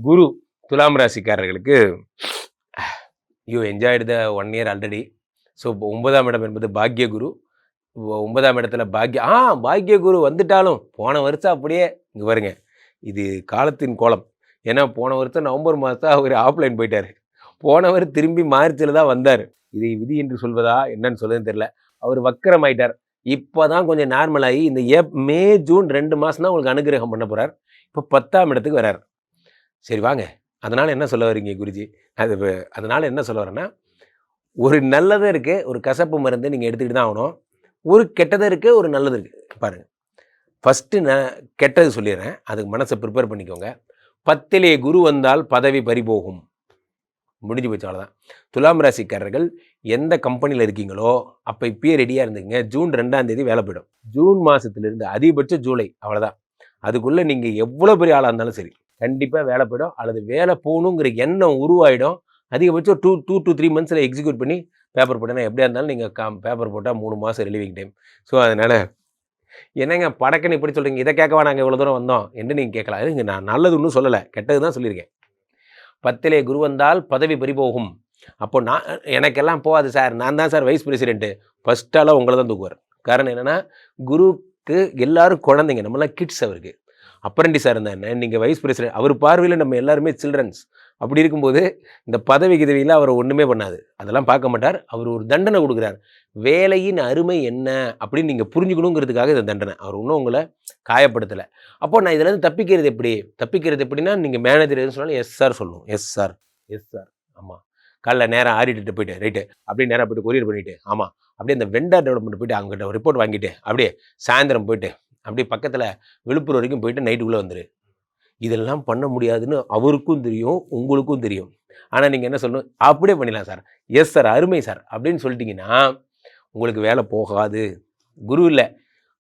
குரு துலாம் ராசிக்காரர்களுக்கு you enjoyed the 1 year already. So இப்போ 9ஆம் இடம் என்பது பாக்ய குரு. 9ஆம் இடத்துல பாக்ய குரு வந்துட்டாலும் போன வருஷம் அப்படியே இங்கே பாருங்க, இது காலத்தின் கோலம். ஏன்னா போன வருஷம் நவம்பர் மாதம் அவர் ஆஃப்லைன் போயிட்டார். போனவர் திரும்பி மார்ச்சில் தான் வந்தார். இதை விதி என்று சொல்வதா என்னன்னு சொல்லுதுன்னு தெரியல. அவர் வக்கரம் ஆயிட்டார். இப்போ தான் கொஞ்சம் நார்மல் ஆகி இந்த மே ஜூன் 2 மாதம் தான் உங்களுக்கு அனுகிரகம் பண்ண போகிறார். இப்போ 10ஆம் இடத்துக்கு வர்றார். சரி வாங்க, அதனால் என்ன சொல்ல வரீங்க குருஜி? அதனால் என்ன சொல்ல வரேன்னா, ஒரு நல்லதும் இருக்குது, ஒரு கசப்பு மருந்து நீங்கள் எடுத்துக்கிட்டு தான் ஆகணும். ஒரு கெட்டதும் இருக்குது, ஒரு நல்லது இருக்குது. பாருங்கள், ஃபஸ்ட்டு நான் கெட்டது சொல்லிடுறேன், அதுக்கு மனசை ப்ரிப்பேர் பண்ணிக்கோங்க. 10லே குரு வந்தால் பதவி பறிபோகும். முடிஞ்சு போச்சு, அவ்வளோதான். துலாம் ராசிக்காரர்கள் எந்த கம்பெனியில் இருக்கீங்களோ அப்போ இப்பயே ரெடியாக இருந்துங்க. ஜூன் 2ஆம் தேதி வேலை போயிடும். ஜூன் மாதத்துலேருந்து அதிகபட்சம் ஜூலை, அவ்வளோதான். அதுக்குள்ளே நீங்கள் எவ்வளோ பெரிய ஆளாக இருந்தாலும் சரி கண்டிப்பாக வேலை போயிடும், அல்லது வேலை போகணுங்கிற எண்ணம் உருவாயிடும். அதிகபட்சம் 2 to 3 மந்த்ஸில் எக்ஸிக்யூட் பண்ணி பேப்பர் போட்டேன்னா எப்படியா இருந்தாலும் நீங்கள் பேப்பர் போட்டால் 3 மாதம் ரிலீவிங் டைம். ஸோ அதனால் என்னங்க படக்குன்னு இப்படி சொல்கிறீங்க, இதை கேட்கவா நாங்கள் இவ்வளோ தூரம் வந்தோம் என்று நீங்கள் கேட்கலாம். இதுங்க நான் நல்லது ஒன்றும் சொல்லலை, கெட்டது தான் சொல்லியிருக்கேன். 10லே குரு வந்தால் பதவி பறிபோகும். அப்போ எனக்கெல்லாம் போகாது சார், நான் தான் சார் வைஸ் பிரசிடென்ட்டு. ஃபஸ்ட்டாலாம் உங்களை தான் தூக்குவார். காரணம் என்னென்னா, குருவுக்கு எல்லாரும் குழந்தைங்க, நம்மளாம் கிட்ஸ். அவருக்கு அப்ரண்டிஸாக இருந்தானே, நீங்கள் வைஸ் பிரசிடென்ட். அவர் பார்வையில் நம்ம எல்லாருமே சில்ட்ரன்ஸ். அப்படி இருக்கும்போது இந்த பதவி கிதவியில் அவரை ஒன்றுமே பண்ணாது, அதெல்லாம் பார்க்க மாட்டார். அவர் ஒரு தண்டனை கொடுக்குறார். வேலையின் அருமை என்ன அப்படின்னு நீங்கள் புரிஞ்சுக்கணுங்கிறதுக்காக இந்த தண்டனை. அவர் இன்னும் உங்களை காயப்படுத்தலை. அப்போது நான் இதிலேருந்து தப்பிக்கிறது எப்படின்னா, நீங்கள் மேனேஜர் எதுவும் சொன்னாலும் எஸ் சார் சொல்லணும். Yes sir, yes sir. ஆமாம், காலைல நேரம் ஆடிட்டு போயிட்டு ரைட்டு அப்படியே நேராக போய்ட்டு கொரியர் பண்ணிவிட்டு, ஆமாம் அப்படியே இந்த வெண்டர் டெவலப்மெண்ட் போய்ட்டு அங்கிட்ட ரிப்போர்ட் வாங்கிட்டு அப்படியே சாயந்தரம் போயிட்டு அப்படியே பக்கத்தில் விழுப்புரம் வரைக்கும் போயிட்டு நைட்டுக்குள்ளே வந்துடு. இதெல்லாம் பண்ண முடியாதுன்னு அவருக்கும் தெரியும், உங்களுக்கும் தெரியும். ஆனால் நீங்கள் என்ன சொல்லணும், அப்படியே பண்ணிடலாம் சார், எஸ் சார், அருமை சார் அப்படின்னு சொல்லிட்டீங்கன்னா உங்களுக்கு வேலை போகாது. குரு இல்லை,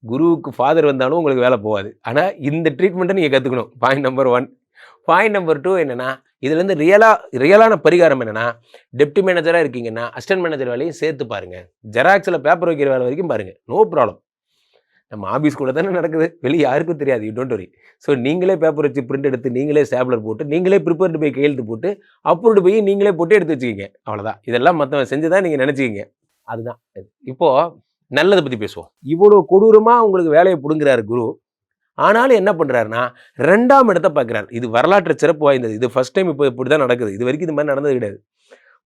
குருவுக்கு ஃபாதர் வந்தாலும் உங்களுக்கு வேலை போகாது. ஆனால் இந்த ட்ரீட்மெண்ட்டை நீங்கள் கற்றுக்கணும். Point number 1. பாயிண்ட் நம்பர் 2 என்னென்னா, இதுலேருந்து ரியலான பரிகாரம் என்னென்னா, டெப்டி மேனேஜராக இருக்கீங்கன்னா அசிஸ்டன்ட் மேனேஜர் வேலையும் சேர்த்து பாருங்கள். ஜெராக்ஸில் பேப்பர் வைக்கிற வேலை வரைக்கும் பாருங்கள், நோ ப்ராப்ளம். நம்ம ஆஃபீஸ்குள்ளே தானே நடக்குது, வெளியே யாருக்கும் தெரியாது. You don't worry. ஸோ நீங்களே பேப்பர் வச்சு பிரிண்ட் எடுத்து, நீங்களே ஸ்டாப்லர் போட்டு, நீங்களே ப்ரிப்பேர்டு போய் கையெழுத்து போட்டு, அப்ரூவ்டு போய் நீங்களே போட்டு எடுத்து வச்சுக்கிங்க. அவ்வளோதான். இதெல்லாம் மற்றவன் செஞ்சுதான் நீங்கள் நினச்சிக்கிங்க. அதுதான். இப்போது நல்லதை பற்றி பேசுவோம். இவ்வளோ கொடூரமாக உங்களுக்கு வேலையை பிடுங்குறாரு குரு. ஆனாலும் என்ன பண்ணுறாருன்னா, 2ஆம் இடத்தை பார்க்குறாரு. இது வரலாற்று சிறப்பு வாய்ந்தது. இது ஃபஸ்ட் டைம் இப்போ இப்படி தான் நடக்குது. இது வரைக்கும் இது மாதிரி நடந்தது கிடையாது.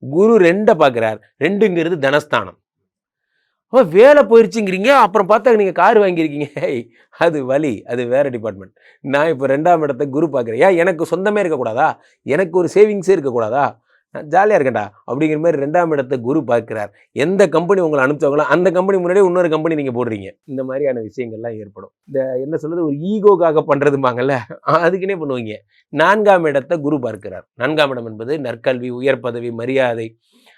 குரு 2 பார்க்குறார். 2ங்கிறது தனஸ்தானம். வேலை போயிடுச்சுங்கிறீங்க, அப்புறம் பார்த்தா நீங்கள் கார் வாங்கியிருக்கீங்க. அது வலி, அது வேறு டிபார்ட்மெண்ட். நான் இப்போ 2ஆம் இடத்தை குரு பார்க்குறேன். ஏன் எனக்கு சொந்தமே இருக்கக்கூடாதா? எனக்கு ஒரு சேவிங்ஸே இருக்கக்கூடாதா? நான் ஜாலியாக இருக்கேன்டா அப்படிங்கிற மாதிரி 2ஆம் இடத்தை குரு பார்க்குறார். எந்த கம்பெனி உங்களை அனுப்பிச்சவங்களோ அந்த கம்பெனி முன்னாடியே இன்னொரு கம்பெனி நீங்கள் போடுறீங்க. இந்த மாதிரியான விஷயங்கள்லாம் ஏற்படும். இந்த என்ன சொல்கிறது, ஒரு ஈகோக்காக பண்ணுறதுமாங்கல்ல, அதுக்குன்னே பண்ணுவீங்க. 4ஆம் இடத்தை குரு பார்க்கிறார். 4ஆம் இடம் என்பது நற்கல்வி, உயர் பதவி, மரியாதை.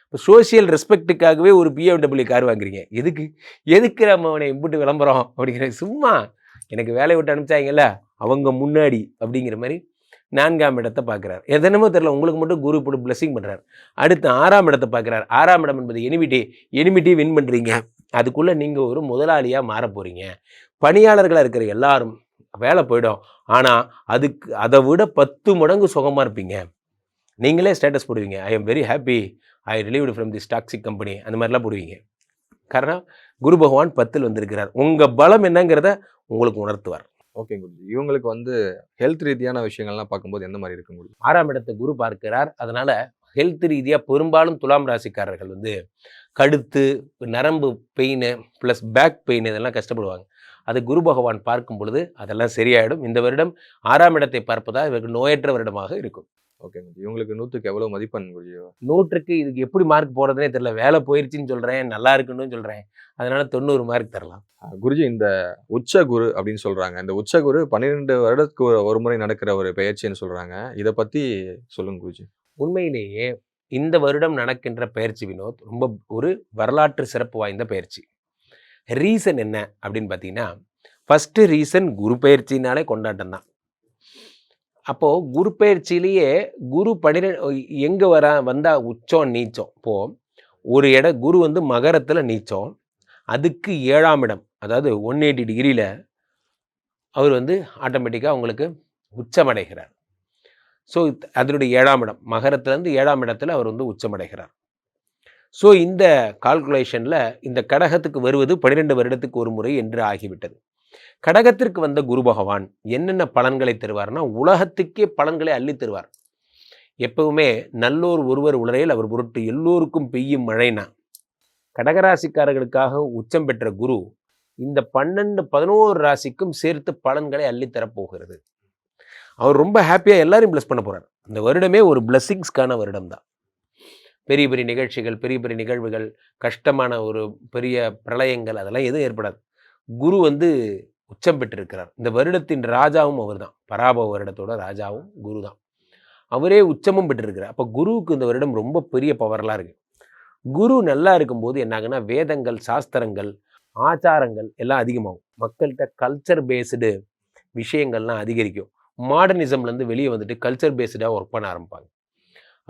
இப்போ சோசியல் ரெஸ்பெக்டுக்காகவே ஒரு BMW கார் வாங்குறீங்க. எதுக்கு நம்ம அவனை இம்புட்டு விளம்பரம் அப்படிங்கிற, சும்மா எனக்கு வேலையை விட்டு அனுப்பிச்சாங்கல்ல அவங்க முன்னாடி அப்படிங்கிற மாதிரி 4ஆம் இடத்தை பார்க்குறாரு. எதனமோ தெரியல, உங்களுக்கு மட்டும் குரு இப்படி பிளஸிங் பண்ணுறாரு. அடுத்து 6ஆம் இடத்தை பார்க்குறாரு. 6ஆம் இடம் என்பது எனிமிட்டி வின் பண்ணுறீங்க. அதுக்குள்ளே நீங்கள் ஒரு முதலாளியாக மாற போகிறீங்க. பணியாளர்களாக இருக்கிற எல்லாரும் வேலை போயிடும். ஆனால் அதை விட 10 மடங்கு சுகமாக இருப்பீங்க. நீங்களே ஸ்டேட்டஸ் போடுவீங்க, I am very happy, I relieved from this toxic company, அந்த மாதிரிலாம் போடுவீங்க. காரணம், குரு பகவான் 10ல் வந்திருக்கிறார். உங்கள் பலம் என்னங்கிறத உங்களுக்கு உணர்த்துவார். ஓகே குருஜி, இவங்களுக்கு ஹெல்த் ரீதியான விஷயங்கள்லாம் பார்க்கும்போது எந்த மாதிரி இருக்கும் குருஜி? 6ஆம் இடத்தை குரு பார்க்கிறார். அதனால் ஹெல்த் ரீதியாக பெரும்பாலும் துலாம் ராசிக்காரர்கள் கழுத்து, நரம்பு பெயின் ப்ளஸ் பேக் பெயின் இதெல்லாம் கஷ்டப்படுவாங்க. அது குரு பகவான் பார்க்கும் பொழுது அதெல்லாம் சரியாயிடும். இந்த வருடம் 6ஆம் இடத்தை பார்ப்பதால் இவருக்கு நோயற்ற வருடமாக இருக்கும். ஓகே குருஜி, இவங்களுக்கு 100க்கு எவ்வளோ மதிப்பெண் குருஜி? 100க்கு இதுக்கு எப்படி மார்க் போகிறதுனே தெரியல. வேலை போயிடுச்சின்னு சொல்கிறேன், நல்லா இருக்குன்னு சொல்கிறேன். அதனால் 90 மார்க் தரலாம். குருஜி, இந்த உச்ச குரு அப்படின்னு சொல்கிறாங்க. இந்த உச்ச குரு 12 வருடத்துக்கு ஒரு முறை நடக்கிற ஒரு பயிற்சின்னு சொல்கிறாங்க. இதை பற்றி சொல்லுங்க குருஜி. உண்மையிலேயே இந்த வருடம் நடக்கின்ற பயிற்சி வினோத் ரொம்ப ஒரு வரலாற்று சிறப்பு வாய்ந்த பயிற்சி. ரீசன் என்ன அப்படின்னு பார்த்தீங்கன்னா, ஃபஸ்ட்டு ரீசன் குரு பயிற்சினாலே கொண்டாட்டம் தான். அப்போது குரு பயிற்சியிலேயே குரு 12 எங்கே வந்தால் உச்சம் நீச்சம். இப்போது ஒரு குரு மகரத்தில் நீச்சம், அதுக்கு 7ஆம் இடம், அதாவது 180 டிகிரியில் அவர் ஆட்டோமேட்டிக்காக உங்களுக்கு உச்சமடைகிறார். ஸோ அதனுடைய 7ஆம் இடம் மகரத்துலேருந்து 7ஆம் இடத்துல அவர் வந்து உச்சமடைகிறார். ஸோ இந்த கால்குலேஷனில் இந்த கடகத்துக்கு வருவது 12 வருடத்துக்கு ஒரு முறை என்று ஆகிவிட்டது. கடகத்திற்கு வந்த குரு பகவான் என்னென்ன பலன்களை தருவார்னா, உலகத்துக்கே பலன்களை அள்ளி தருவார். எப்பவுமே நல்லோர் ஒருவர் உளரையில் அவர் பொருட்டு எல்லோருக்கும் பெய்யும் மழைனா, கடகராசிக்காரர்களுக்காக உச்சம் பெற்ற குரு இந்த 11 ராசிக்கும் சேர்த்து பலன்களை அள்ளித்தரப்போகிறது. அவர் ரொம்ப ஹாப்பியாக எல்லாரையும் பிளஸ் பண்ண போகிறார். இந்த வருடமே ஒரு பிளஸ்ஸிங்ஸ்க்கான வருடம் தான். பெரிய பெரிய நிகழ்ச்சிகள், பெரிய பெரிய நிகழ்வுகள், கஷ்டமான ஒரு பெரிய பிரளயங்கள் அதெல்லாம் எதுவும் ஏற்படாது. குரு வந்து உச்சம் பெற்றிருக்கிறார். இந்த வருடத்தின் ராஜாவும் அவர் தான். பராபவ வருடத்தோட ராஜாவும் குரு தான். அவரே உச்சமும் பெற்றிருக்கிறார். அப்போ குருவுக்கு இந்த வருடம் ரொம்ப பெரிய பவர்லாம் இருக்குது. குரு நல்லா இருக்கும்போது என்னாகுன்னா, வேதங்கள், சாஸ்திரங்கள், ஆச்சாரங்கள் எல்லாம் அதிகமாகும். மக்கள்கிட்ட கல்ச்சர் பேஸ்டு விஷயங்கள்லாம் அதிகரிக்கும். மாடர்னிசம்லேருந்து வெளியே வந்துட்டு கல்ச்சர் பேஸ்டாக ஒர்க் பண்ண ஆரம்பிப்பாங்க.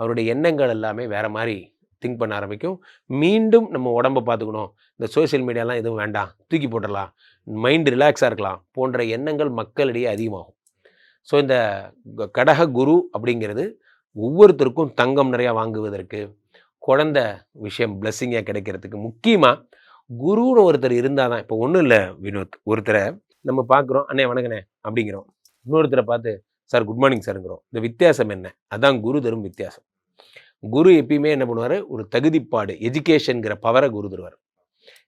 அவருடைய எண்ணங்கள் எல்லாமே வேறு மாதிரி திங்க் பண்ண ஆரம்பிக்கும். மீண்டும் நம்ம உடம்பை பார்த்துக்கணும், இந்த சோஷியல் மீடியாலாம் எதுவும் வேண்டாம், தூக்கி போட்டுடலாம், மைண்டு ரிலாக்ஸாக இருக்கலாம் போன்ற எண்ணங்கள் மக்களிடையே அதிகமாகும். ஸோ இந்த கடக குரு அப்படிங்கிறது ஒவ்வொருத்தருக்கும் தங்கம் நிறையா வாங்குவதற்கு, குழந்தை விஷயம் பிளஸ்ஸிங்காக கிடைக்கிறதுக்கு, முக்கியமாக குருன்னு ஒருத்தர் இருந்தால் தான். இப்போ ஒன்றும் இல்லை வினோத், ஒருத்தரை நம்ம பார்க்குறோம், அண்ணே வணக்கண்ணே அப்படிங்கிறோம். இன்னொருத்தரை பார்த்து சார் குட் மார்னிங் சாருங்கிறோம். இந்த வித்தியாசம் என்ன? அதான் குரு தரும் வித்தியாசம். குரு எப்பயுமே என்ன பண்ணுவார், ஒரு தகுதிப்பாடு, எஜுகேஷனுங்கிற பவரை குரு தருவார்,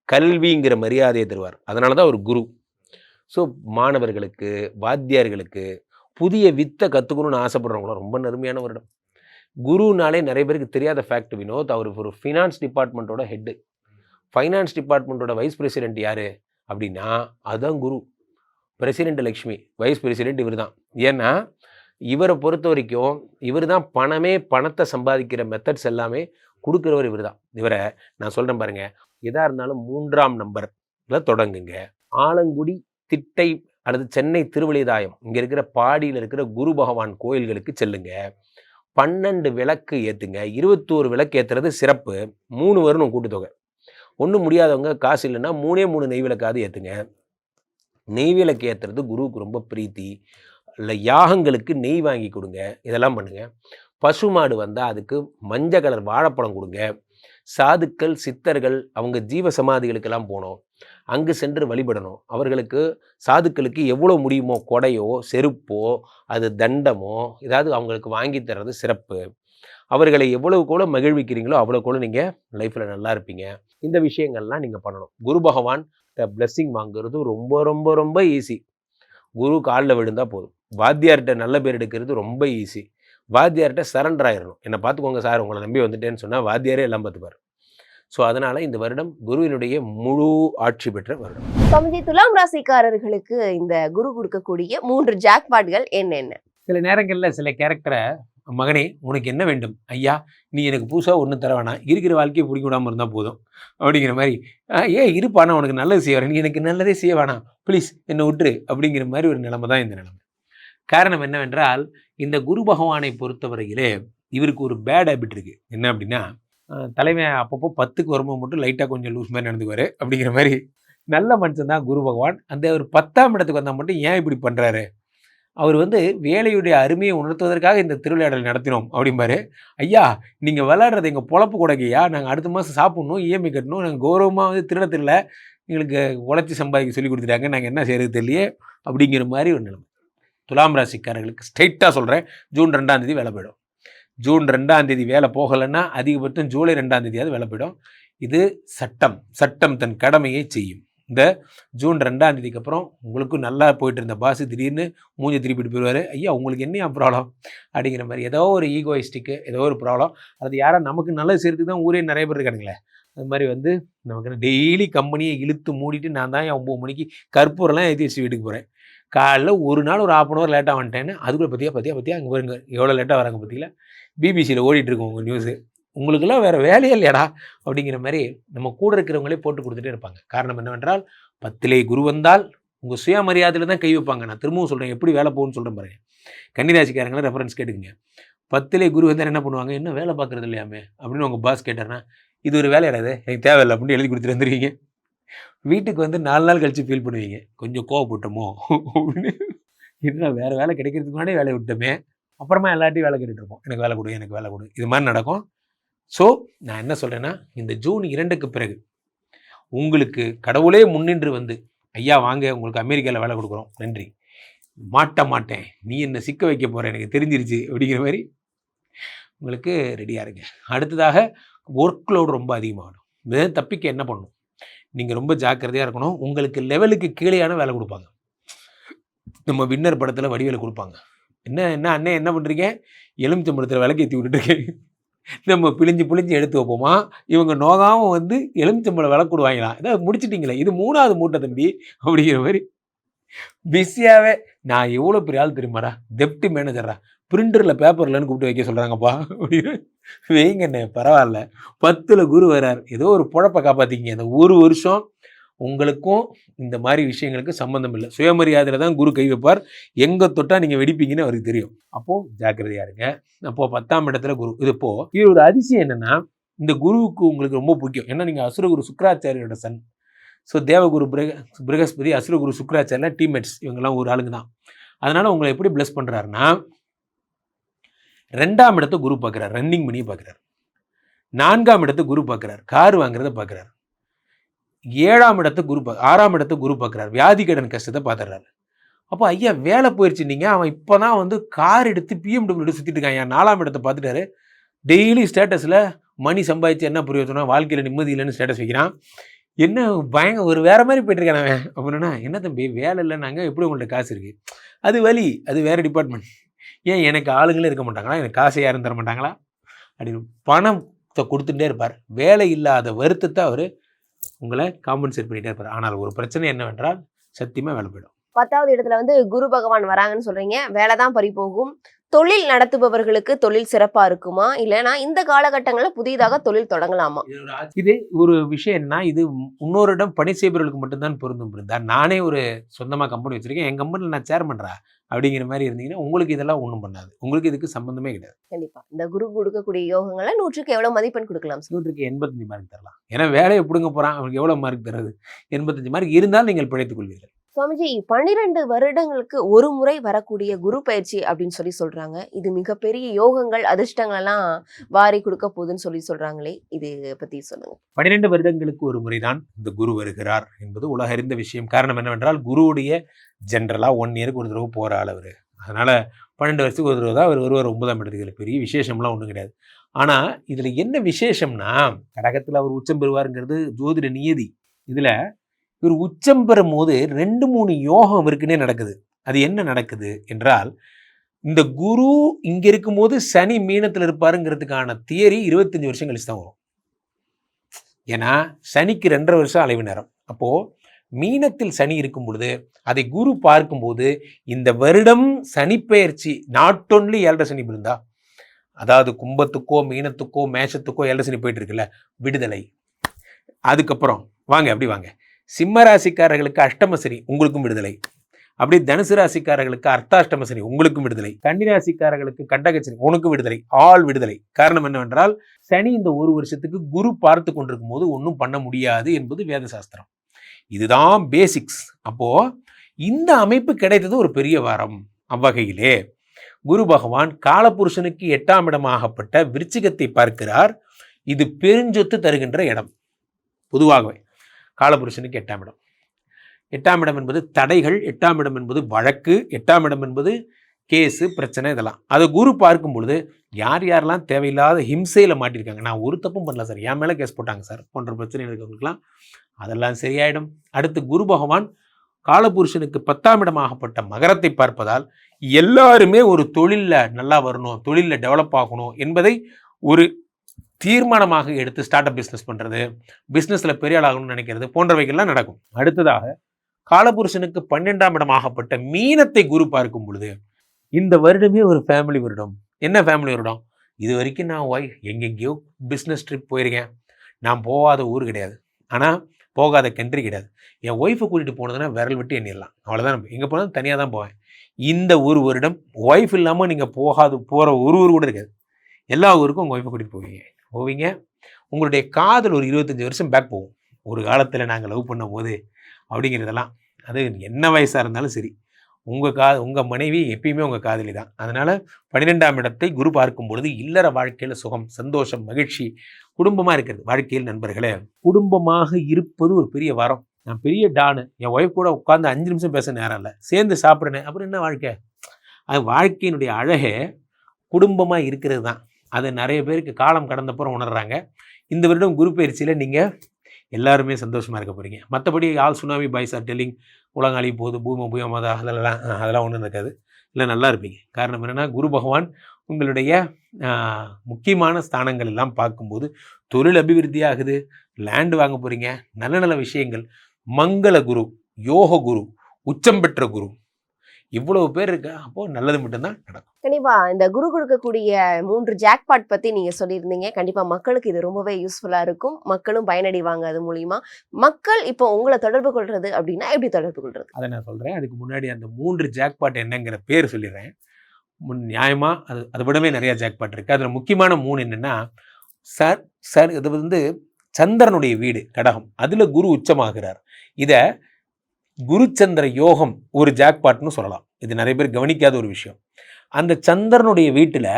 கல்விங்கிற மரியாதையை தருவார். அதனால தான் ஒரு குரு. ஸோ மாணவர்களுக்கு, வாத்தியார்களுக்கு, புதிய வித்தை கற்றுக்கணும்னு ஆசைப்படுறவங்களும் ரொம்ப நறுமையான வருடம். குருனாலே நிறைய பேருக்கு தெரியாத ஃபேக்ட் வினோத், அவர் ஒரு ஃபினான்ஸ் டிபார்ட்மெண்ட்டோட ஹெட்டு. ஃபைனான்ஸ் டிபார்ட்மெண்ட்டோட வைஸ் பிரசிடென்ட் யார் அப்படின்னா அதுதான் Guru. President Lakshmi, vice president இவர் தான். ஏன்னா இவரை பொறுத்த வரைக்கும் இவர் தான் பணத்தை சம்பாதிக்கிற மெத்தட்ஸ் எல்லாமே கொடுக்குறவர் இவர் தான். இவரை நான் சொல்கிறேன் பாருங்கள், எதாக இருந்தாலும் 3ஆம் நம்பரில் தொடங்குங்க. ஆலங்குடி, திட்டை அல்லது சென்னை திருவழிதாயம் இங்கே இருக்கிற பாடியில் இருக்கிற குரு பகவான் கோயில்களுக்கு செல்லுங்க. 12 விளக்கு ஏற்றுங்க. 21 விளக்கு ஏற்றுறது சிறப்பு. 3 வரணும் கூட்டுத்தொகை. ஒன்றும் முடியாதவங்க காசு இல்லைன்னா 3 நெய் விளக்காவது ஏற்றுங்க. நெய் விளக்கு ஏற்றுறது குருவுக்கு ரொம்ப பிரீத்தி. இல்லை யாகங்களுக்கு நெய் வாங்கி கொடுங்க. இதெல்லாம் பண்ணுங்கள். பசுமாடு வந்தால் அதுக்கு மஞ்சள் கலர் வாழைப்பழம் கொடுங்க. சாதுக்கள், சித்தர்கள் அவங்க ஜீவ சமாதிகளுக்கெல்லாம் போனோம், அங்கு சென்று வழிபடணும். அவர்களுக்கு, சாதுக்களுக்கு எவ்வளோ முடியுமோ கொடையோ செருப்போ அது தண்டமோ ஏதாவது அவங்களுக்கு வாங்கி தர்றது சிறப்பு. அவர்களை எவ்வளவுக்கு மகிழ்விக்கிறீங்களோ அவ்வளோக்கு நீங்கள் லைஃப்பில் நல்லா இருப்பீங்க. இந்த விஷயங்கள்லாம் நீங்கள் பண்ணணும். குரு பகவான் பிளெஸ்ஸிங் வாங்குறது ரொம்ப ரொம்ப ரொம்ப ஈஸி. குரு காலில் விழுந்தால் போதும். வாத்தியார்கிட்ட நல்ல பேர் எடுக்கிறது ரொம்ப ஈஸி. வாத்தியார்கிட்ட சரண்டர் ஆயிடணும். என்னை பார்த்துக்கோங்க சார், உங்களை நம்பி வந்துட்டேன்னு சொன்னால் வாத்தியாரே எல்லாம் பார்த்துப்பார். ஸோ அதனால் இந்த வருடம் குருவினுடைய முழு ஆட்சி பெற்ற வருடம். சுவாமிஜி, துலாம் ராசிக்காரர்களுக்கு இந்த குரு கொடுக்கக்கூடிய 3 ஜாக்பாட்கள் என்னென்ன? சில நேரங்களில் சில கேரக்டரை, மகனே உனக்கு என்ன வேண்டும் ஐயா, நீ எனக்கு புதுசாக ஒன்றும் தர வேணாம், இருக்கிற வாழ்க்கையை பிடிக்க விடாமல் இருந்தால் போதும் அப்படிங்கிற மாதிரி, இருப்பா நான் உனக்கு நல்லது செய்ய வரேன், நீ எனக்கு நல்லதே செய்ய வேணாம் ப்ளீஸ் என்னை விட்டுரு அப்படிங்கிற மாதிரி ஒரு நிலைமை தான் இந்த நிலைமை. காரணம் என்னவென்றால், இந்த குரு பகவானை பொறுத்தவரையிலே இவருக்கு ஒரு பேட் ஹேபிட் இருக்குது. என்ன அப்படின்னா, தலைவன் அப்பப்போ 10க்கு வரும்போது மட்டும் லைட்டாக கொஞ்சம் லூஸ் மாதிரி நடந்துக்குவார் அப்படிங்கிற மாதிரி. நல்ல மனுஷன் தான் குரு பகவான். அந்த ஒரு 10ஆம் இடத்துக்கு வந்தால் மட்டும் ஏன் இப்படி பண்ணுறாரு, அவர் வேலையுடைய அருமையை உணர்த்துவதற்காக இந்த திருவிளையாடல் நடத்தினோம் அப்படிம்பாரு. ஐயா நீங்கள் விளையாடுறது எங்கள் பொழப்பு கூடக்கையா, நாங்கள் அடுத்த மாதம் சாப்பிட்ணும், இஎம்ஐ கட்டணும், நாங்கள் கௌரவமாக திருடத்தில் எங்களுக்கு உழைச்சி சம்பாதிக்க சொல்லி கொடுத்துட்டாங்க, நாங்கள் என்ன செய்கிறது தெரியலையே அப்படிங்கிற மாதிரி ஒரு நிலைமை. துலாம் ராசிக்காரர்களுக்கு ஸ்ட்ரைட்டாக சொல்கிறேன், ஜூன் 2ஆம் தேதி வேலை போயிடும். ஜூன் 2ஆம் தேதி வேலை போகலைன்னா அதிகபட்சம் ஜூலை 2ஆம் தேதியாவது வேலை போயிடும். இது சட்டம். சட்டம் தன் கடமையை செய்யும். இந்த ஜூன் 2ஆம் தேதிக்கு அப்புறம் உங்களுக்கும் நல்லா போயிட்டு இருந்த பாஸ் திடீர்னு மூஞ்சி திருப்பிட்டு போயிடுவார். ஐயா உங்களுக்கு என்ன ப்ராப்ளம் அப்படிங்கிற மாதிரி ஏதோ ஒரு ஈகோயிஸ்டிக்கு ஏதோ ஒரு ப்ராப்ளம். அது யாரா நமக்கு நல்லது செய்கிறதுக்கு தான் ஊரே நிறைய பேர் இருக்கானுங்களே. அது மாதிரி நமக்கு டெய்லி கம்பெனியை இழுத்து மூடிட்டு நான் தான் 9 மணிக்கு கற்பூரெல்லாம் ஏற்றி வச்சு வீட்டுக்கு போகிறேன். காலைல ஒரு நாள் ஒரு 1/2 hour லேட்டாக வந்துட்டேன்னு அதுக்குள்ளே பற்றியா அங்கே பாருங்க எவ்வளோ லேட்டாக வராங்க பார்த்தீங்களா. பிபிசியில் ஓடிட்டுருக்கோம் உங்கள் நியூஸு. உங்களுக்கெல்லாம் வேறு வேலையே இல்லையாடா அப்படிங்கிற மாதிரி நம்ம கூட இருக்கிறவங்களே போட்டு கொடுத்துட்டே இருப்பாங்க. காரணம் என்னவென்றால், 10லே குரு வந்தால் உங்கள் சுயமரியாதையில் தான் கை வைப்பாங்க. நான் திரும்பவும் சொல்கிறேன், எப்படி வேலை போகும்னு சொல்கிறேன் பாருங்க. கன்னிராசிக்காரங்களை ரெஃபரன்ஸ் கேட்டுக்குங்க. 10லே குரு வந்தால் என்ன பண்ணுவாங்க, என்ன வேலை பார்க்குறது இல்லையாமே அப்படின்னு உங்கள் பாஸ் கேட்டார்னா, இது ஒரு வேலை இடாது எனக்கு தேவையில்லை அப்படின்னு எழுதி கொடுத்துட்டு வந்துருவீங்க. வீட்டுக்கு 4 நாள் கழித்து ஃபீல் பண்ணுவீங்க, கொஞ்சம் கோவப்பட்டோமோ அப்படின்னு. இல்லை வேறு வேலை கிடைக்கிறதுக்கு முன்னாடியே வேலையை விட்டோமே அப்புறமா எல்லாத்தையும் வேலை கேட்டுட்டு இருப்போம், எனக்கு வேலை கொடு, எனக்கு வேலை கொடு, இது மாதிரி நடக்கும். ஸோ நான் என்ன சொல்கிறேன்னா, இந்த ஜூன் 2க்கு பிறகு உங்களுக்கு கடவுளே முன்னின்று வந்து, ஐயா வாங்க உங்களுக்கு அமெரிக்காவில் வேலை கொடுக்குறோம், நன்றி, மாட்டேன், நீ என்ன சிக்க வைக்க போகிற எனக்கு தெரிஞ்சிருச்சு அப்படிங்கிற மாதிரி உங்களுக்கு ரெடியாக இருங்க. அடுத்ததாக ஒர்க் லோடு ரொம்ப அதிகமாகணும். இதை தப்பிக்க என்ன பண்ணணும், நீங்கள் ரொம்ப ஜாக்கிரதையாக இருக்கணும். உங்களுக்கு லெவலுக்கு கீழேயான வேலை கொடுப்பாங்க. நம்ம வின்னர் படத்தில் வடிவேல கொடுப்பாங்க, என்ன அண்ணே என்ன பண்ணுறீங்க, எலுமிச்சம்பழத்தில் விளக்கு ஏற்றி விட்டுருக்கேன், நம்ம பிழிஞ்சு எடுத்து வைப்போமா, இவங்க நோகாமல் வந்து எலுமிச்சம்பழம் விளக்கு கொடுவாங்களாம், இதை முடிச்சிட்டிங்களே, இது 3வது மூட்டை தம்பி அப்படிங்கிற மாதிரி பிஸியாகவே. நான் எவ்வளோ பெரிய ஆள் தெரியுமாடா, டெப்டி மேனேஜரா, பிரிண்டரில் பேப்பர்லன்னு கூப்பிட்டு வைக்க சொல்கிறாங்கப்பா அப்படின்னு வைங்கண்ணே, பரவாயில்ல, 10ல் குரு வரார், ஏதோ ஒரு பொழப்பை காப்பாற்றிக்கிங்க. அந்த ஒரு வருஷம் உங்களுக்கும் இந்த மாதிரி விஷயங்களுக்கு சம்மந்தம் இல்லை. சுயமரியாதையில் தான் குரு கை வைப்பார், எங்கே தொட்டால் நீங்கள் வெடிப்பீங்கன்னு அவருக்கு தெரியும். அப்போது ஜாக்கிரதையாக இருங்க. அப்போது 10ஆம் இடத்துல குரு. இது ஒரு அதிசயம் என்னென்னா, இந்த குருவுக்கு உங்களுக்கு ரொம்ப பிடிக்கும். ஏன்னா நீங்கள் அசுரகுரு சுக்கராச்சாரியோட சன். ஸோ தேவகுரு பிரகஸ்பதி, அசுரகுரு சுக்கராச்சாரியெலாம் டீம்மேட்ஸ், இவங்கெல்லாம் ஒரு ஆளுங்க தான். அதனால் உங்களை எப்படி பிளஸ் பண்ணுறாருன்னா, 2ஆம் இடத்தை குரு பார்க்குறாரு, ரன்னிங் பண்ணி பார்க்குறாரு. 4ஆம் இடத்தை குரு பார்க்குறாரு, கார் வாங்குறத பார்க்குறாரு. 7ஆம் இடத்தை குரு 6ஆம் இடத்தை குரு பார்க்குறாரு, வியாதி கடன் கஷ்டத்தை பார்த்துறாரு. அப்போ ஐயா வேலை போயிடுச்சுட்டீங்க, அவன் இப்போ தான் வந்து கார் எடுத்து BMW சுற்றிட்டு இருக்கான். 4ஆம் இடத்தை பார்த்துட்டாரு, டெய்லி ஸ்டேட்டஸில் மணி சம்பாதிச்சு என்ன பிரயோஜனம், வாழ்க்கையில் நிம்மதி இல்லைன்னு ஸ்டேட்டஸ் வைக்கிறான். என்ன ஒரு வேறு மாதிரி போயிட்டுருக்கேன் அவன் அப்படின்னா, என்ன தம்பி வேலை இல்லைன்னாங்க, எப்படி உங்கள்கிட்ட காசு இருக்குது, அது வலி, அது வேறு டிபார்ட்மெண்ட், ஏன் எனக்கு ஆளுங்களே இருக்க மாட்டாங்களா, எனக்கு காசை யாரும் தர மாட்டாங்களா அப்படின்னு பணத்தை கொடுத்துட்டே இருப்பார். வேலை இல்லாத வருத்தத்தை அவர் உங்களை காம்பன்சேட் பண்ணிகிட்டே இருப்பார். ஆனால் ஒரு பிரச்சனை என்னவென்றால் சத்தியமாக வேலை போயிடும். 10வது இடத்துல வந்து குரு பகவான் வராங்கன்னு சொல்றீங்க, வேலை தான் பறி போகும். தொழில் நடத்துபவர்களுக்கு தொழில் சிறப்பா இருக்குமா, இல்லைன்னா இந்த காலகட்டங்களில் புதிதாக தொழில் தொடங்கலாமா? இது ஒரு விஷயம் என்ன, இது இன்னொருடம் பணி செய்பவர்களுக்கு மட்டும்தான் பொருந்தும். இருந்தால் நானே ஒரு சொந்தமாக கம்பெனி வச்சிருக்கேன், என் கம்பெனியில் நான் சேர் பண்ணுறேன் அப்படிங்கிற மாதிரி இருந்தீங்கன்னா உங்களுக்கு இதெல்லாம் ஒன்றும் பண்ணாது, உங்களுக்கு இதுக்கு சம்பந்தமே கிடையாது. கண்டிப்பா இந்த குரு கொடுக்கக்கூடிய யோகங்களை 100க்கு எவ்வளவு மதிப்பெண் கொடுக்கலாம்? 100க்கு 85 மார்க் தரலாம். ஏன்னா வேலையை பிடுங்க போகிறான், அவனுக்கு எவ்வளோ மார்க் தர்றது, 85 மார்க் இருந்தால் நீங்கள் பிழைத்துக் கொள்வீர்கள். சுவாமிஜி, 12 வருடங்களுக்கு ஒரு முறை வரக்கூடிய குரு பயிற்சி அப்படின்னு சொல்றாங்க. இது மிகப்பெரிய யோகங்கள் அதிர்ஷ்டங்கள் எல்லாம் வாரி கொடுக்க போகுதுன்னு சொல்றாங்களே, இது பத்தி சொல்லுங்க. 12 வருடங்களுக்கு ஒரு முறைதான் இந்த குரு வருகிறார் என்பது உலக அறிந்த விஷயம். காரணம் என்னவென்றால் குருவுடைய ஜென்ரலாக 1 இயருக்கு ஒரு தடவை போகிற ஆள் அவர். அதனால் 12 வருஷத்துக்கு ஒரு தடவை தான் அவர் வருவார் 9ஆம் இடத்துக்கு. பெரிய விசேஷம்லாம் ஒன்றும் கிடையாது. ஆனால் இதில் என்ன விசேஷம்னா, கடகத்தில் அவர் உச்சம் பெறுவாருங்கிறது ஜோதிட நியதி. இதில் இவர் உச்சம் பெறும் போது 2-3 யோகம் அவருக்குன்னே நடக்குது. அது என்ன நடக்குது என்றால், இந்த குரு இங்கே இருக்கும்போது சனி மீனத்தில் இருப்பாருங்கிறதுக்கான தியரி 25 வருஷம் கழிச்சு தான் வரும். ஏன்னா சனிக்கு 2.5 வருஷம் அலைவு நேரம். அப்போது மீனத்தில் சனி இருக்கும் பொழுது அதை குரு பார்க்கும்போது இந்த வருடம் சனி பெயர்ச்சி நாட் ஒன்லி 7.5 சனி விழுந்தா, அதாவது கும்பத்துக்கோ மீனத்துக்கோ மேஷத்துக்கோ 7.5 சனி போயிட்டு இருக்குல்ல, விடுதலை. அதுக்கப்புறம் அப்படி வாங்க, சிம்ம ராசிக்காரர்களுக்கு அஷ்டம சனி, உங்களுக்கும் விடுதலை. அப்படி தனுசு ராசிக்காரர்களுக்கு அர்த்தாஷ்டம சனி, உங்களுக்கும் விடுதலை. கன்னி ராசிக்காரர்களுக்கு கண்டகச்சனி, உனக்கும் விடுதலை. ஆல் விடுதலை. காரணம் என்னவென்றால் சனி இந்த ஒரு வருஷத்துக்கு குரு பார்த்து கொண்டிருக்கும் போது ஒன்றும் பண்ண முடியாது என்பது வேத சாஸ்திரம். இதுதான் பேசிக்ஸ். அப்போ இந்த அமைப்பு கிடைத்தது ஒரு பெரிய வரம். அவ்வகையிலே குரு பகவான் காலபுருஷனுக்கு 8ஆம் இடமாகப்பட்ட விருச்சிகத்தை பார்க்கிறார். இது பெருஞ்சொத்து தருகின்ற இடம். பொதுவாகவே காலபுருஷனுக்கு 8ஆம் இடம். 8ஆம் இடம் என்பது தடைகள், 8ஆம் இடம் என்பது வழக்கு, 8ஆம் இடம் என்பது கேஸு பிரச்சனை, இதெல்லாம். அதை குரு பார்க்கும் பொழுது யார் யாரெல்லாம் தேவையில்லாத ஹிம்சையில் மாட்டியிருக்காங்க, நான் ஒரு தப்பும் பண்ணல சார், என் மேலே கேஸ் போட்டாங்க சார் போன்ற பிரச்சனை இருக்கவங்களுக்குலாம் அதெல்லாம் சரியாயிடும். அடுத்து குரு பகவான் காலபுருஷனுக்கு 10ஆம் இடமாகப்பட்ட மகரத்தை பார்ப்பதால் எல்லாருமே ஒரு தொழிலில் நல்லா வரணும், தொழிலில் டெவலப் ஆகணும் என்பதை ஒரு தீர்மானமாக எடுத்து ஸ்டார்ட் அப் பிஸ்னஸ் பண்ணுறது, பிஸ்னஸில் பெரிய ஆளாகணும்னு நினைக்கிறது போன்றவைகள்லாம் நடக்கும். அடுத்ததாக காலபுருஷனுக்கு 12ஆம் இடமாகப்பட்ட மீனத்தை குரு பார்க்கும் பொழுது இந்த வருடமே ஒரு ஃபேமிலி வருடம். என்ன ஃபேமிலி வருடம்? இது வரைக்கும் நான் எங்கெங்கேயோ பிஸ்னஸ் ட்ரிப் போயிருக்கேன், நான் போகாத ஊர் கிடையாது, ஆனால் போகாத கண்ட்ரி கிடையாது. என் ஒய்ஃபை கூட்டிகிட்டு போனதுன்னா விரல் விட்டு எண்ணிடலாம், அவ்வளோதான். எங்கே போனாலும் தனியாக தான் போவேன். இந்த ஒரு வருடம் ஒய்ஃப் இல்லாமல் நீங்கள் போகிற ஒரு ஊர் கூட இருக்காது. எல்லா ஊருக்கும் உங்கள் ஒய்ஃபை கூட்டிகிட்டு போவீங்க. உங்களுடைய காதல் ஒரு 25 வருஷம் பேக் போகும். ஒரு காலத்தில் நாங்கள் லவ் பண்ணும் போது அப்படிங்கிறதெல்லாம், அது என்ன வயசாக இருந்தாலும் சரி, உங்கள் மனைவி எப்பயுமே உங்கள் காதலி தான். அதனால் 12ஆம் இடத்தை குரு பார்க்கும் பொழுது இல்லற வாழ்க்கையில் சுகம், சந்தோஷம், மகிழ்ச்சி, குடும்பமாக இருக்கிறது. வாழ்க்கையில் நண்பர்களே, குடும்பமாக இருப்பது ஒரு பெரிய வரம். நான் பெரிய டானு, என் ஒய்ஃப் கூட உட்காந்து 5 நிமிஷம் பேச நேரம் இல்லை, சேர்ந்து சாப்பிட்றேன், அப்புறம் என்ன வாழ்க்கை? அது வாழ்க்கையினுடைய அழகே குடும்பமாக இருக்கிறது தான். அதை நிறைய பேருக்கு காலம் கடந்தப்புறம் உணர்றாங்க. இந்த வருடம் குரு பயிற்சியில் நீங்கள் எல்லாருமே சந்தோஷமாக இருக்க போகிறீங்க. மற்றபடி all tsunami boys are telling உலகம் அழி போகுது, பூமி பூமதா, அதெல்லாம் ஒன்றும் இருக்காது. இல்லை, நல்லா இருப்பீங்க. காரணம் என்னென்னா, குரு பகவான் உங்களுடைய முக்கியமான ஸ்தானங்கள் எல்லாம் பார்க்கும்போது தொழில் அபிவிருத்தி ஆகுது, லேண்டு வாங்க போகிறீங்க, நல்ல நல்ல விஷயங்கள். மங்கள குரு, யோக குரு, உச்சம் பெற்ற குரு, இவ்வளவு பேர் இருக்கு. அப்போ நல்லது மட்டும்தான் நடக்கும். கண்டிப்பா இந்த குரு கொடுக்கக்கூடிய 3 ஜாக்பாட் பத்தி நீங்க சொல்லியிருந்தீங்க. கண்டிப்பா மக்களுக்கு இது ரொம்பவே யூஸ்ஃபுல்லா இருக்கும். மக்களும் பயனடைவாங்க அது மூலியமா. மக்கள் இப்போ உங்களை தொடர்பு கொள்றது அப்படின்னா எப்படி தொடர்பு கொள்றது? அதை நான் சொல்றேன். அதுக்கு முன்னாடி அந்த 3 ஜாக்பாட் என்னங்கிற பேர் சொல்லிடுறேன். நியாயமா அதை விடவே நிறைய ஜாக்பாட் இருக்கு. அதுல முக்கியமான 3 என்னன்னா, இது சந்திரனுடைய வீடு கடகம், அதுல குரு உச்சமாகிறார். இத குரு சந்திர யோகம் ஒரு ஜாக்பாட்னு சொல்லலாம். இது நிறைய பேர் கவனிக்காத ஒரு விஷயம். அந்த சந்திரனுடைய வீட்டில்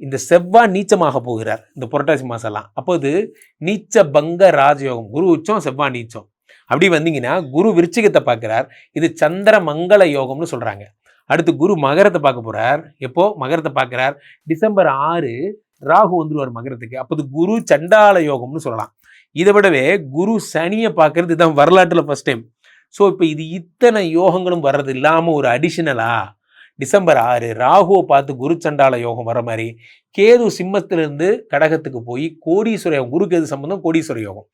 இந்த செவ்வாய் நீச்சமாக போகிறார் இந்த புரட்டாசி மாசம்லாம். அப்போ இது நீச்ச பங்க ராஜயோகம், குரு உச்சம் செவ்வாய் நீச்சம். அப்படி வந்தீங்கன்னா குரு விருச்சிகத்தை பார்க்கிறார், இது சந்திர மங்கள யோகம்னு சொல்றாங்க. அடுத்து குரு மகரத்தை பார்க்க போறார். எப்போ மகரத்தை பார்க்கிறார்? டிசம்பர் 6 ராகு வந்துருவார் மகரத்துக்கு. அப்போ குரு சண்டால யோகம்னு சொல்லலாம். இதை விடவே குரு சனியை பார்க்கறது இதுதான் வரலாற்றில் ஃபர்ஸ்ட் டைம். ஸோ இப்போ இது இத்தனை யோகங்களும் வர்றது இல்லாமல் ஒரு அடிஷனலா டிசம்பர் 6 ராகுவை பார்த்து குரு சண்டால யோகம் வர மாதிரி கேது சிம்மத்திலிருந்து கடகத்துக்கு போய் கோடீஸ்வர யோகம், குரு கேது சம்பந்தம் கோடீஸ்வர யோகம்.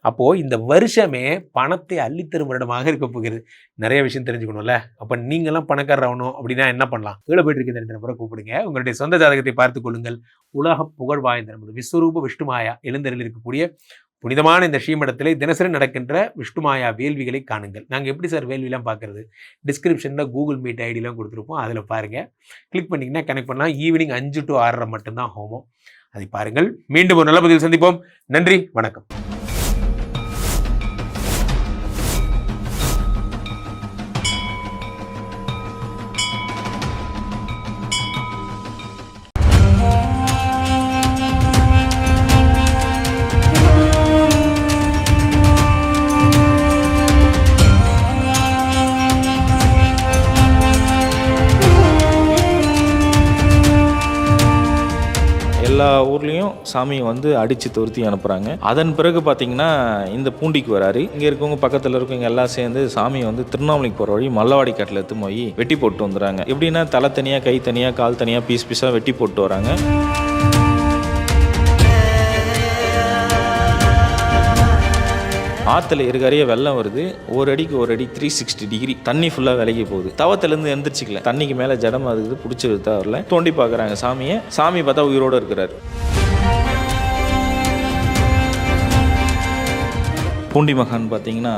அப்போது இந்த வருஷமே பணத்தை அள்ளித்தரும் வருடமாக இருக்க போகிறது. நிறைய விஷயம் தெரிஞ்சுக்கணும்ல. அப்போ நீங்களாம் பணக்காரவணும் அப்படின்னா என்ன பண்ணலாம்? கீழே போயிட்டு இருக்க 2 நபரை கூப்பிடுங்க. உங்களுடைய சொந்த ஜாதகத்தை பார்த்து கொள்ளுங்கள். உலக புகழ் வாய்ந்த நமது விஸ்வரூப விஷ்ணுமாயா எழுந்தரில் இருக்கக்கூடிய புனிதமான இந்த ஸ்ரீமடத்திலே தினசரி நடக்கின்ற விஷ்ணுமாயா வேள்விகளை காணுங்கள். நாங்கள் எப்படி சார் வேள்விலாம் பார்க்குறது? டிஸ்கிரிப்ஷனில் கூகுள் மீட் ஐடியெலாம் கொடுத்துருப்போம், அதில் பாருங்கள். கிளிக் பண்ணிங்கன்னா கனெக்ட் பண்ணலாம். ஈவினிங் 5 to 6:30 மட்டும்தான் ஹோமம். அதை பாருங்கள். மீண்டும் ஒரு நல்ல பதிவில் சந்திப்போம். நன்றி, வணக்கம். எல்லா ஊர்லேயும் சாமியை வந்து அடித்து துருத்தி அனுப்புகிறாங்க. அதன் பிறகு பார்த்தீங்கன்னா இந்த பூண்டிக்கு வராரு. இங்கே இருக்கவங்க பக்கத்தில் இருக்கவங்க எல்லாம் சேர்ந்து சாமியை வந்து திருவண்ணாமலைக்கு போகிற வழி மல்லவாடி காட்டில் எடுத்து போய் வெட்டி போட்டு வந்துடுறாங்க. எப்படின்னா தலை தனியாக, கை தனியாக, கால் தனியாக, பீஸ் பீஸாக வெட்டி போட்டு வராங்க. ஆற்றுல இருக்கறைய வெள்ளம் வருது. ஒரு அடிக்கு ஒரு அடி 360 டிகிரி தண்ணி ஃபுல்லாக விலகி போகுது. தவத்திலேருந்து எந்திரிச்சிக்கல, தண்ணிக்கு மேலே ஜடம் அதுக்கு பிடிச்சது தவறல. தோண்டி பார்க்குறாங்க சாமியை. சாமி பார்த்தா உயிரோடு இருக்கிறார். பூண்டி மகான் பார்த்தீங்கன்னா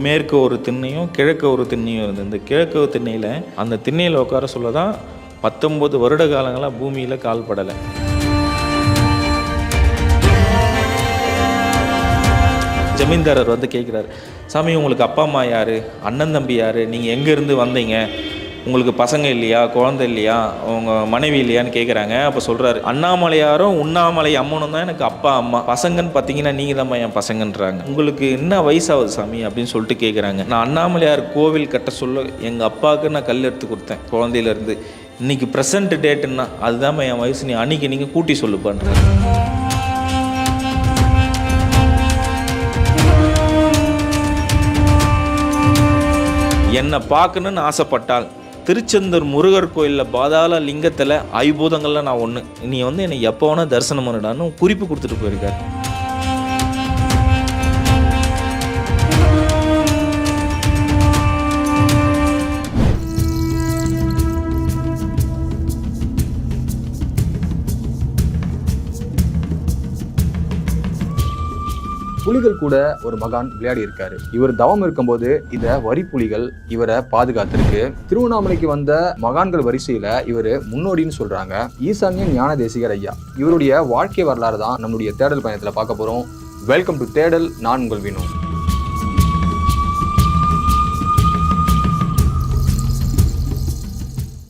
மேற்கு ஒரு திண்ணையும் கிழக்கு ஒரு திண்ணையும் இருந்தது. இந்த கிழக்கு திண்ணையில் அந்த திண்ணையில் உட்கார சொல்ல தான் 19 வருட காலங்களாக பூமியில் கால் படலை. ஜமீன்தாரர் வந்து கேட்குறாரு, சாமி உங்களுக்கு அப்பா அம்மா யார், அண்ணன் தம்பி யார், நீங்கள் எங்கேருந்து வந்தீங்க, உங்களுக்கு பசங்க இல்லையா, குழந்தை இல்லையா, உங்கள் மனைவி இல்லையான்னு கேட்குறாங்க. அப்போ சொல்கிறாரு, அண்ணாமலையாரும் உண்ணாமலை அம்மனும் தான் எனக்கு அப்பா அம்மா, பசங்கன்னு பார்த்தீங்கன்னா நீங்கள் தான் என் பசங்கன்றாங்க. உங்களுக்கு என்ன வயசாகுது சாமி அப்படின்னு சொல்லிட்டு கேட்குறாங்க. நான் அண்ணாமலையார் கோவில் கட்ட சொல்ல எங்கள் அப்பாவுக்கு நான் கல் எடுத்து கொடுத்தேன் குழந்தையிலேருந்து. இன்றைக்கி ப்ரெசன்ட் டேட்டுன்னா அதுதான் என் வயசு, நீ அன்றைக்கி நீங்கள் கூட்டி சொல்லு பண்ணுறேன். என்னை பார்க்கணுன்னு ஆசைப்பட்டால் திருச்செந்தூர் முருகர் கோயிலில் பாதாள லிங்கத்தில் ஐபூதங்களில் நான் ஒன்று, நீ வந்து என்னை எப்போ வேணால் தரிசனம் பண்ணிடான்னு குறிப்பு கொடுத்துட்டு போயிருக்காரு. புலிகள் கூட ஒரு மகான் விளையாடி இருக்காரு. இவர் தவம் இருக்கும்போது இந்த வரி புலிகள் இவரை பாதுகாத்திருக்கு. திருவண்ணாமலைக்கு வந்த மகான்கள் வரிசையில இவர் முன்னோடின்னு சொல்றாங்க. ஈசான்ய ஞான தேசிகர் ஐயா. இவருடைய வாழ்க்கை வரலாறு தான் நம்மளுடைய தேடல் பயணத்துல பார்க்க போறோம். வெல்கம் டு தேடல். நான் உங்கள் வினோ.